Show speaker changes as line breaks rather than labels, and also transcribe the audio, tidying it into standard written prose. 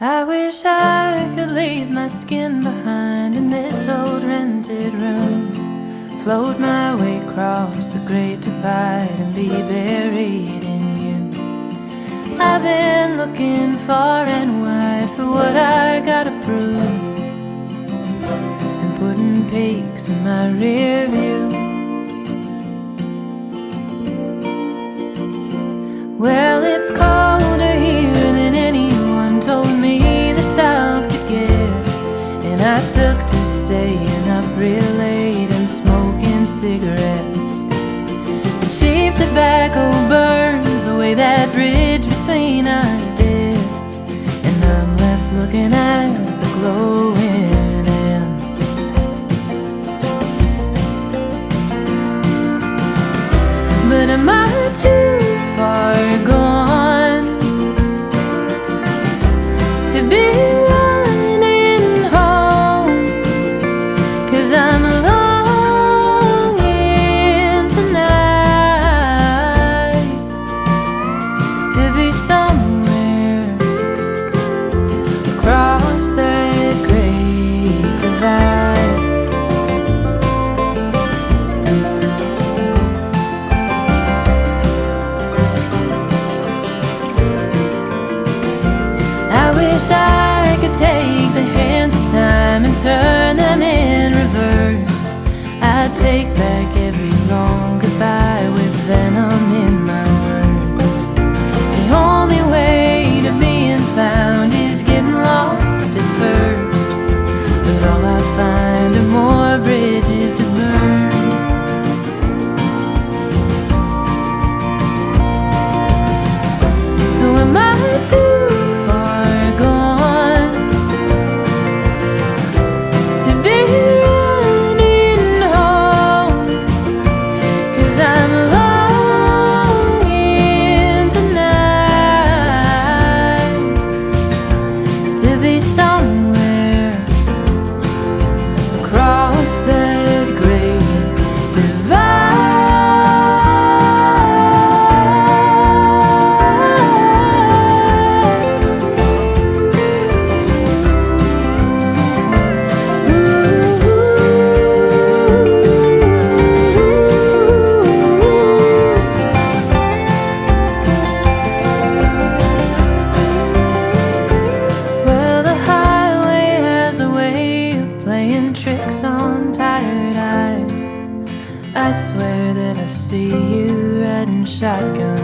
I wish I could leave my skin behind in this old rented room, float my way across the great divide and be buried in you. I've been looking far and wide for what I gotta prove, and putting peaks in my rear view. Well, it's colder here than anyone told me the South could get, and I took to staying up real late and smoking cigarettes. The cheap tobacco burns the way that bridge between us did, and I'm left looking at the glowing ends. But am I too far gone to be running home? 'Cause I'm longing tonight to be somewhere across that great divide. I wish I could take the hands of time and turn them in reverse. I'd take back every long goodbye with venom in my words. The only way to being found is getting lost at first, but all I find are more bridges to burn. So am I too far gone to be running home? 'Cause I'm longing tonight to be somewhere across that great divide. Well, the highway has a way of playing tricks on tired eyes. I swear that I see you riding shotgun